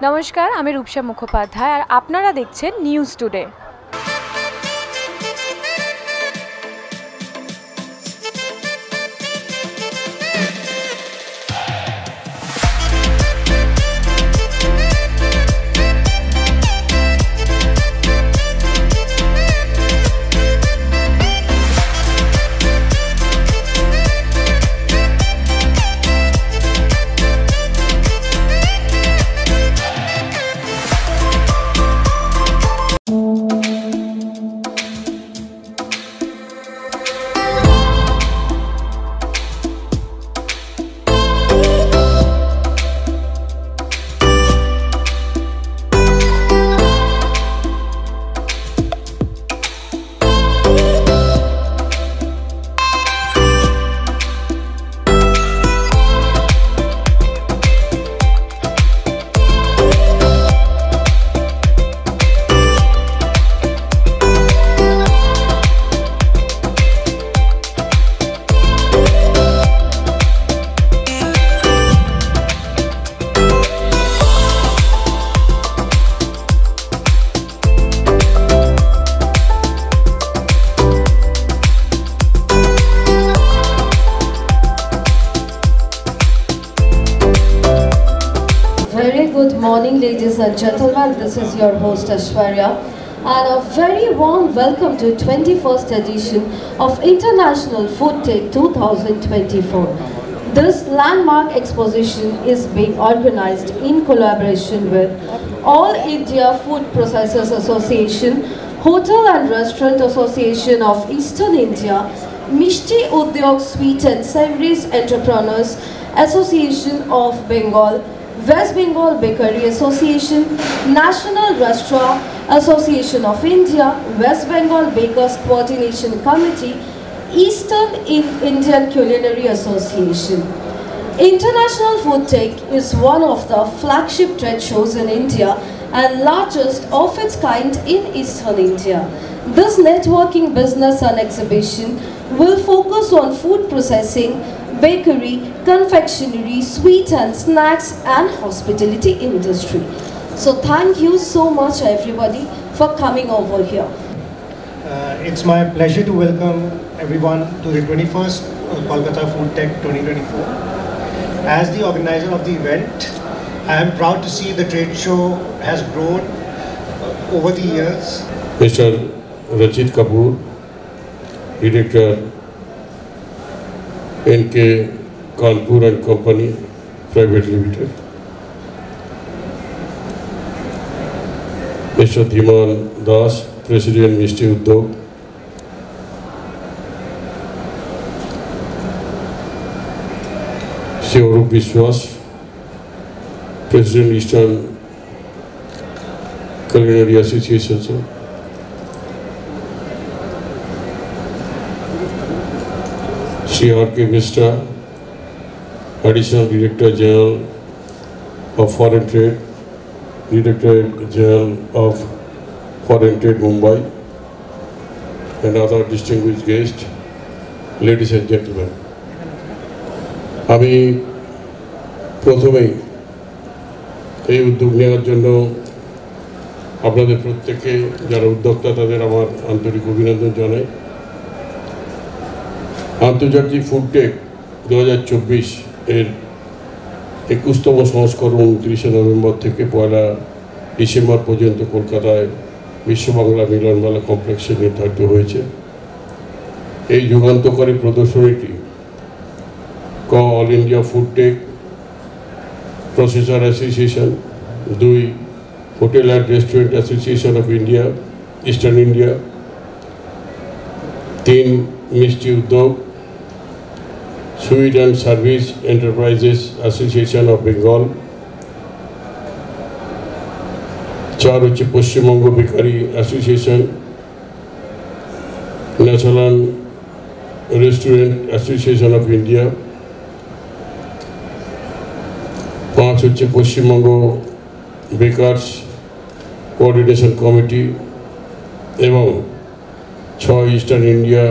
নমস্কার, আমি রূপসা মুখোপাধ্যায় আর আপনারা দেখছেন news today. Very good morning, ladies and gentlemen. This is your host Ashwarya, and a very warm welcome to 21st edition of International Food Tech 2024. This landmark exposition is being organized in collaboration with All India Food Processors Association, Hotel and Restaurant Association of Eastern India, Mishti Udyog Sweet and Savories Entrepreneurs Association of Bengal, West Bengal Bakery Association, National Restaurant Association of India, West Bengal Bakers Coordination Committee, Eastern Indian Culinary Association. International Food Tech is one of the flagship trade shows in India and largest of its kind in Eastern India. This networking business and exhibition will focus on food processing, bakery, confectionery, sweet and snacks and hospitality industry. So thank you so much everybody for coming over here. It's my pleasure to welcome everyone to the 21st Kolkata Food Tech 2024. As the organizer of the event, I am proud to see the trade show has grown over the years. Mr. Rajit Kapoor, Director NK Kanpur and Company Private Limited. Mr. Dhiman Das, President Mishti Udyog. Shri Arup Biswas, President Eastern Culinary Association. Shri R.K. Mishra, Additional Director General of Foreign Trade, Director General of Foreign Trade Mumbai, and other distinguished guests, ladies and gentlemen. আমি প্রথমেই এই উদ্যোগ নেওয়ার জন্য আপনাদের প্রত্যেককে যারা উদ্যোক্তা তাদের আমার আন্তরিক অভিনন্দন জানাই। আন্তর্জাতিক ফুড টেক 2024 এর 21তম সংস্করণ 29শে নভেম্বর থেকে 1 ডিসেম্বর পর্যন্ত কলকাতায় বিশ্ব বাংলা মিলনমেলা কমপ্লেক্সে নির্ধারিত হয়েছে। এই যুগান্তকারী প্রদর্শনীটি all India food tech processor association, 2 hotel and restaurant association of India eastern India, 3 মিষ্টি উদ্যোগ sweet and service enterprises association of Bengal, 4 হচ্ছে Paschimbanga bakery association, national restaurant association of India, 5 হচ্ছে পশ্চিমবঙ্গ বেকার্স কোঅর্ডিনেশন কমিটি এবং 6 eastern India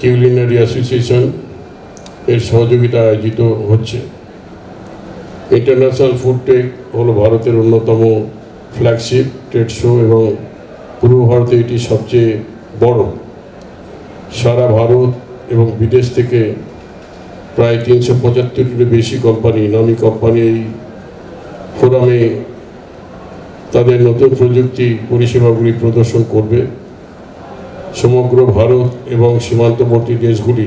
culinary association এর সহযোগিতা আয়োজিত হচ্ছে। International food take হলো ভারতের অন্যতম ফ্ল্যাগশিপ ট্রেড শো এবং পূর্ব ভারতে এটি সবচেয়ে বড়। সারা ভারত এবং বিদেশ থেকে প্রায় 375টিরও বেশি কোম্পানি, নামী কোম্পানি এই ফোরামে তাদের নতুন প্রযুক্তি পরিষেবাগুলি প্রদর্শন করবে। সমগ্র ভারত এবং সীমান্তবর্তী দেশগুলি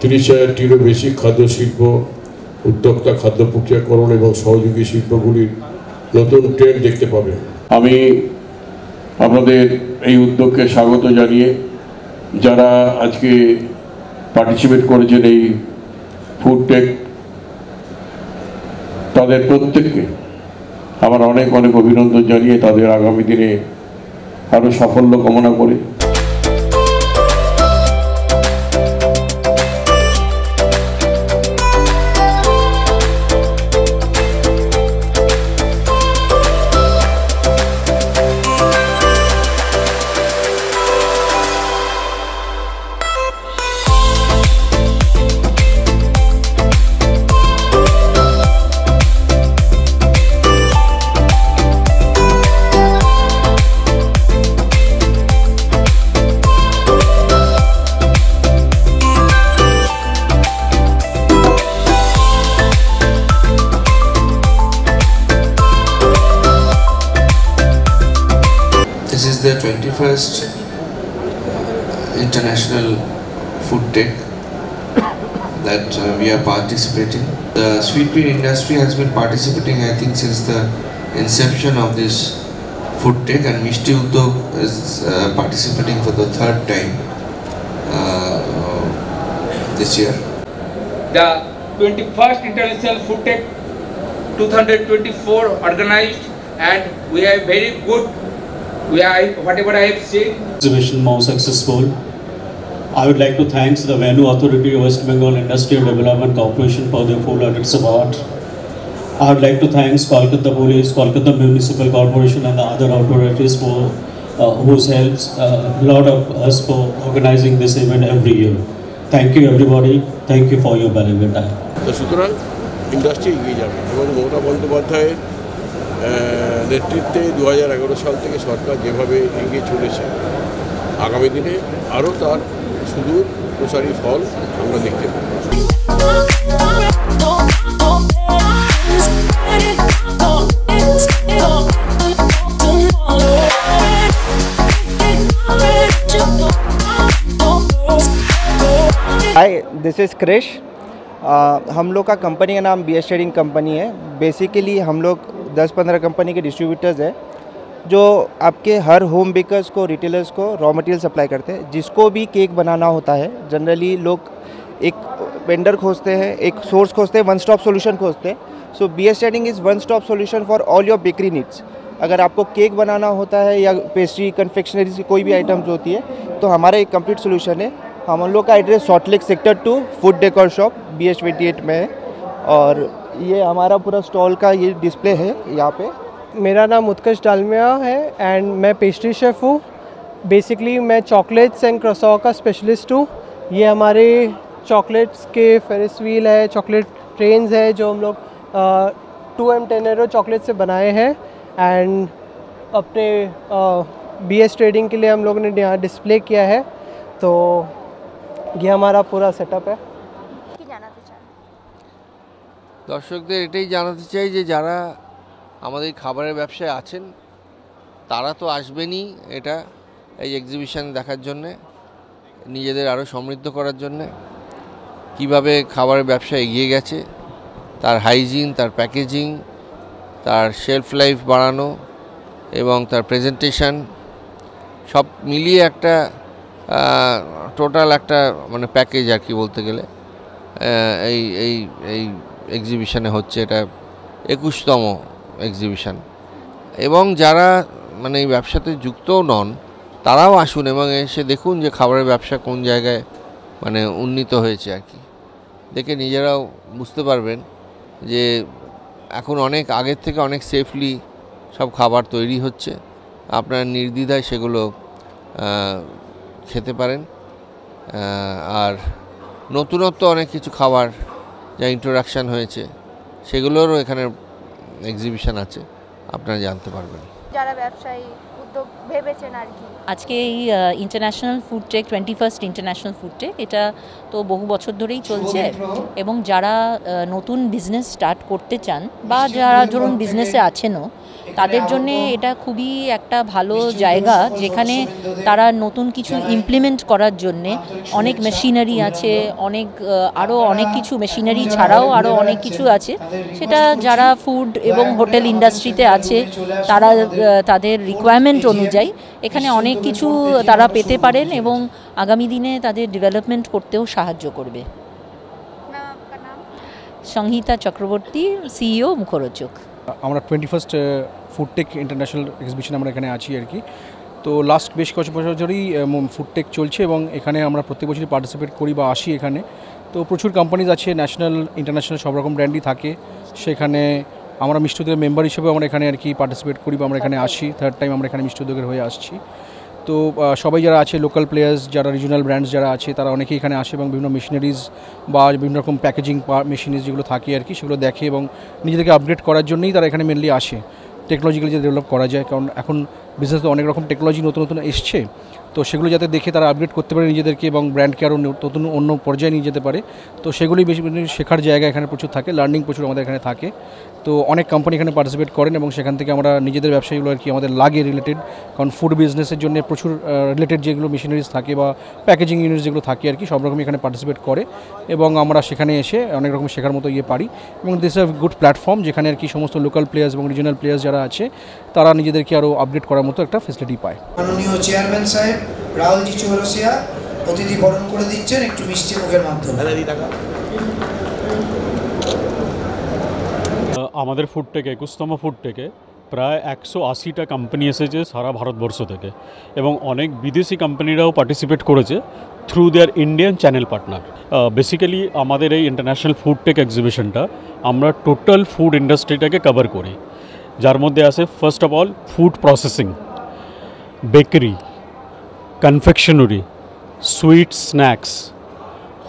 30,000টিরও বেশি খাদ্য শিল্প, উদ্যোক্তা, খাদ্য প্রক্রিয়াকরণ এবং সহযোগী শিল্পগুলির নতুন ট্রেন্ড দেখতে পাবে। আমি আপনাদের এই উদ্যোগকে স্বাগত জানিয়ে যারা আজকে পার্টিসিপেট করেছেন এই ফুড টেক, তাদের প্রত্যেককে আমার অনেক অনেক অভিনন্দন জানিয়ে তাদের আগামী দিনে আরও সাফল্য কামনা করি। This is the 21st International Food Tech that we are participating. The sweet green industry has been participating, I think, since the inception of this food tech, and Mishti Udyog is participating for the third time this year. The 21st International Food Tech 2024 organized, and we are very good. Whatever I have seen, exhibition more successful. I would like to thank the Venue Authority of West Bengal Industrial Development Corporation for their full audits award. I would like to thank Kolkata Police, Kolkata Municipal Corporation and the other authorities for whose helps a lot of us for organizing this event every year. Thank you everybody. Thank you for your valuable time. তো সুতরাং industry এগিয়ে যাবে এবং মমতা বন্দ্যোপাধ্যায়ের নেতৃত্বে 2011 সাল থেকে সরকার যেভাবে এগিয়ে চলেছে, আগামী দিনে আরও তার সুদূর প্রসারী ফল আমরা দেখতে পাব। हाय, दिस इज़ क्रिश। हम लोग का कंपनी का नाम BS ट्रेडिंग कंपनी है। बेसिकली हम लोग 10-15 कंपनी के डिस्ट्रीब्यूटर्स हैं जो आपके हर होम बेकर्स को, रिटेलर्स को रॉ मटेरियल सप्लाई करते हैं। जिसको भी केक बनाना होता है, जनरली लोग एक वेंडर खोजते हैं, एक सोर्स खोजते हैं, वन स्टॉप सॉल्यूशन खोजते हैं। सो BS trading is one stop solution for all your bakery needs. अगर आपको केक बनाना होता है या पेस्ट्री, कन्फेक्शनरी की कोई भी आइटम्स होती है, तो हमारा एक कंप्लीट सॉल्यूशन है। हम लोग का address salt lake sector 2 food decor shop BS 28 में है। और ये हमारा पूरा स्टॉल का ये डिस्प्ले है यहाँ पे। मेरा नाम उत्कर्ष डालमिया है एंड मैं पेस्ट्री शेफ़ हूँ। बेसिकली मैं चॉकलेट्स एंड क्रॉसॉ का स्पेशलिस्ट हूँ। ये हमारे चॉकलेट्स के फेरिस व्हील है, चॉकलेट ट्रेन्स है जो हम लोग 2M टेनेरो चॉकलेट से बनाए हैं। एंड अपने BS ट्रेडिंग के लिए हम लोगों ने यहाँ डिस्प्ले किया है। तो ये हमारा पूरा सेटअप है। দর্শকদের এটাই জানাতে চাই যে যারা আমাদের খাবারের ব্যবসায় আছেন তারা তো আসবেনই এটা এই এক্সিবিশন দেখার জন্যে, নিজেদের আরও সমৃদ্ধ করার জন্যে, কিভাবে খাবারের ব্যবসা এগিয়ে গেছে, তার হাইজিন, তার প্যাকেজিং, তার শেলফ লাইফ বাড়ানো এবং তার প্রেজেন্টেশন সব মিলিয়ে একটা টোটাল একটা মানে প্যাকেজ আর কি বলতে গেলে এই এই এই এক্সিবিশনে হচ্ছে। এটা 21তম এক্সিবিশন এবং যারা মানে এই ব্যবসাতে যুক্তও নন তারাও আসুন এবং এসে দেখুন যে খাবারের ব্যবসা কোন জায়গায় মানে উন্নীত হয়েছে আর কি। দেখে নিজেরাও বুঝতে পারবেন যে এখন অনেক আগের থেকে অনেক সেফলি সব খাবার তৈরি হচ্ছে। আপনারা নির্দ্বিধায় সেগুলো খেতে পারেন। আর নতুনত্ব অনেক কিছু খাবার যা ইন্ট্রোডাকশান হয়েছে সেগুলোরও এখানে এক্সিবিশন আছে, আপনারা জানতে পারবেন। যারা ব্যবসায়ী উদ্যোগ ভেবেছেন আর কি, আজকে এই international food tech 21st international food tech, এটা তো বহু বছর ধরেই চলছে এবং যারা নতুন বিজনেস স্টার্ট করতে চান বা যারা ধরুন বিজনেসে আছেনও, তাদের জন্য এটা খুবই একটা ভালো জায়গা যেখানে তারা নতুন কিছু ইমপ্লিমেন্ট করার জন্যে অনেক মেশিনারি আছে, আরও অনেক কিছু মেশিনারি ছাড়াও আরও অনেক কিছু আছে, সেটা যারা ফুড এবং হোটেল ইন্ডাস্ট্রিতে আছে তারা তাদের রিকোয়ারমেন্ট অনুযায়ী এখানে অনেক কিছু তারা পেতে পারেন এবং আগামী দিনে তাদের ডেভেলপমেন্ট করতেও সাহায্য করবে। সংহিতা চক্রবর্তী, সিইও, মুখরোচক। আমরা 21st food take international exhibition আমরা এখানে আছি আর কি। তো লাস্ট বেশ কয়েক বছর ধরেই ফুড টেক চলছে এবং এখানে আমরা প্রত্যেক বছরই পার্টিসিপেট করি বা আসি এখানে। তো প্রচুর কোম্পানিজ আছে, ন্যাশনাল ইন্টারন্যাশনাল সব রকম ব্র্যান্ডই থাকে সেখানে। আমরা মিষ্টি উদ্যোগের মেম্বার হিসেবে আমরা এখানে আর কি পার্টিসিপেট করি বা আমরা এখানে আসি, থার্ড টাইম আমরা এখানে মিষ্টি উদ্যোগের হয়ে আসছি। তো সবাই যারা আছে, লোকাল প্লেয়ার্স যারা, রিজনাল ব্র্যান্ডস যারা আছে, তারা অনেকেই এখানে আসে এবং বিভিন্ন মেশিনারিজ বা বিভিন্ন রকম প্যাকেজিং মেশিনারিজ যেগুলো থাকে আর কি, সেগুলো দেখে এবং নিজেদেরকে আপগ্রেড করার জন্যই তারা এখানে মেনলি আসে, টেকনোলজিক্যালি যে ডেভেলপ করা যায়। কারণ এখন বিজনেসে অনেক রকম টেকনোলজি নতুন নতুন এসছে, তো সেগুলো যাতে দেখে তারা আপগ্রেড করতে পারে নিজেদেরকে এবং ব্র্যান্ডকে আরও নতুন অন্য পর্যায়ে নিয়ে যেতে পারে। তো সেগুলোই বেশি শেখার জায়গা এখানে প্রচুর থাকে, লার্নিং প্রচুর আমাদের এখানে থাকে। তো অনেক কোম্পানি এখানে পার্টিসিপেট করেন এবং সেখান থেকে আমরা নিজেদের ব্যবসায়ীগুলো আর কি আমাদের লাগে রিলেটেড, কারণ ফুড বিজনেসের জন্য প্রচুর রিলেটেড যেগুলো মেশিনারিজ থাকে বা প্যাকেজিং ইউনিটস যেগুলো থাকে আর কি, সব রকমই এখানে পার্টিসিপেট করে এবং আমরা সেখানে এসে অনেক রকম শেখার মতো পারি। এবং this is a good platform যেখানে আর কি সমস্ত লোকাল প্লেয়ার্স এবং রিজনাল প্লেয়ার্স যারা আছে তারা নিজেদেরকে আরও আপগ্রেড করার মতো একটা ফেসিলিটি পায়। মাননীয় চেয়ারম্যান সাহেব রাহুলজি চৌরসিয়া অতিথি বরণ করে দিচ্ছেন একটু মিষ্টি মুখের মাধ্যমে। আমাদের ফুড টেকে 21তম ফুড টেকে প্রায় 180টা কোম্পানি এসেছে সারা ভারতবর্ষ থেকে এবং অনেক বিদেশি কোম্পানিরাও পার্টিসিপেট করেছে থ্রু দেয়ার ইন্ডিয়ান চ্যানেল পার্টনার। বেসিক্যালি আমাদের এই ইন্টারন্যাশনাল ফুড টেক এক্সিবিশনটা আমরা টোটাল ফুড ইন্ডাস্ট্রিটাকে কভার করি, যার মধ্যে আছে first of all food processing, bakery, confectionery, sweet snacks,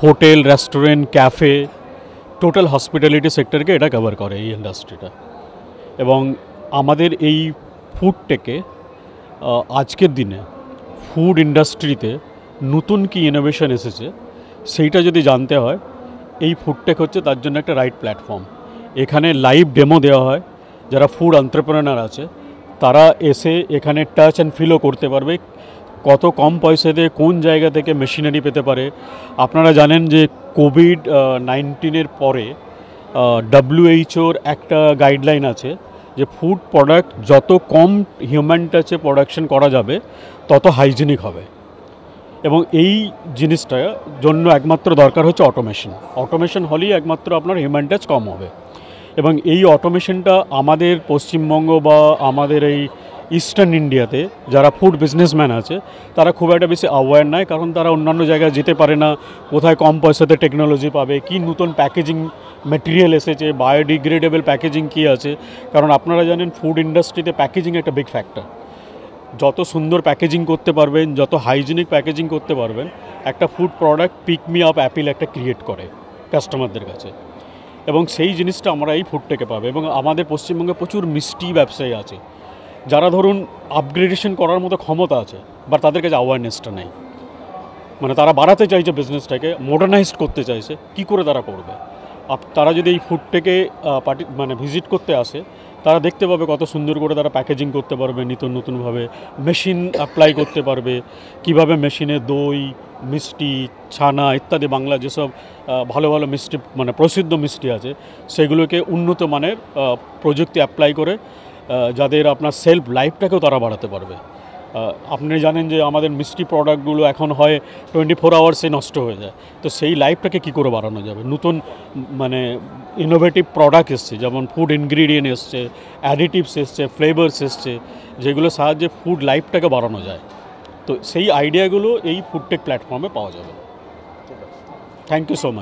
hotel, restaurant, cafe, total hospitality সেক্টরকে এটা কভার করে এই ইন্ডাস্ট্রিটা। এবং আমাদের এই ফুড টেকে আজকের দিনে ফুড ইন্ডাস্ট্রিতে নতুন কি ইনোভেশন এসেছে সেইটা যদি জানতে হয়, এই ফুড টেক হচ্ছে তার জন্য একটা রাইট প্ল্যাটফর্ম। এখানে লাইভ ডেমো দেওয়া হয়, যারা ফুড এন্টারপ্রেনার আছে তারা এসে এখানে টাচ অ্যান্ড ফিলও করতে পারবে কত কম পয়সাতে কোন জায়গা থেকে মেশিনারি পেতে পারে। আপনারা জানেন যে কোভিড-19 পরে WHO একটা গাইডলাইন আছে যে ফুড প্রোডাক্ট যত কম হিউম্যান টাচে প্রোডাকশন করা যাবে তত হাইজিনিক হবে এবং এই জিনিসটার জন্য একমাত্র দরকার হচ্ছে অটোমেশন হলেই একমাত্র আপনার হিউম্যান টাচ কম হবে। এবং এই অটোমেশনটা আমাদের পশ্চিমবঙ্গ বা আমাদের এই ইস্টার্ন ইন্ডিয়াতে যারা ফুড বিজনেসম্যান আছে তারা খুব একটা বেশি অ্যাওয়্যার নয়, কারণ তারা অন্যান্য জায়গায় যেতে পারে না, কোথায় কম পয়সাতে টেকনোলজি পাবে, কি নতুন প্যাকেজিং ম্যাটেরিয়াল এসেছে, বায়োডিগ্রেডেবল প্যাকেজিং কী আছে। কারণ আপনারা জানেন ফুড ইন্ডাস্ট্রিতে প্যাকেজিং একটা বিগ ফ্যাক্টর। যত সুন্দর প্যাকেজিং করতে পারবেন, যত হাইজিনিক প্যাকেজিং করতে পারবেন, একটা food product pick me up appeal একটা ক্রিয়েট করে কাস্টমারদের কাছে। এবং সেই জিনিসটা আমরা এই ফুড টেকে পাবো। এবং আমাদের পশ্চিমবঙ্গে প্রচুর মিষ্টি ব্যবসায়ী আছে যারা ধরুন আপগ্রেডেশন করার মতো ক্ষমতা আছে, বাট তাদের কাছে অ্যাওয়ারনেসটা নেই। মানে তারা বাড়াতে চাইছে বিজনেসটাকে, মডার্নাইজড করতে চাইছে, কি করে তারা করবে। তারা যদি এই ফুড টেকে ভিজিট করতে আসে, তারা দেখতে পাবে কত সুন্দর করে তারা প্যাকেজিং করতে পারবে, নতুনভাবে মেশিন অ্যাপ্লাই করতে পারবে, কিভাবে মেশিনে দই, মিষ্টি, ছানা ইত্যাদি বাংলা যেসব ভালো ভালো মিষ্টি প্রসিদ্ধ মিষ্টি আছে সেগুলোকে উন্নত মানের প্রযুক্তি অ্যাপ্লাই করে যাদের আপনার সেলফ লাইফটাকেও তারা বাড়াতে পারবে। আপনি জানেন যে আমাদের মিষ্টি প্রোডাক্টগুলো এখন হয় 24 আওয়ার্সে নষ্ট হয়ে যায়, তো সেই লাইফটাকে কী করে বাড়ানো যাবে। নতুন ইনোভেটিভ প্রোডাক্ট এসছে, যেমন ফুড ইনগ্রিডিয়েন্ট এসছে, অ্যাডিটিভস এসছে, ফ্লেভার্স এসছে, যেগুলো সাহায্যে ফুড লাইফটাকে বাড়ানো যায়। তো সেই আইডিয়াগুলো এই ফুড টেক প্ল্যাটফর্মে পাওয়া যাবে। Thank you so much.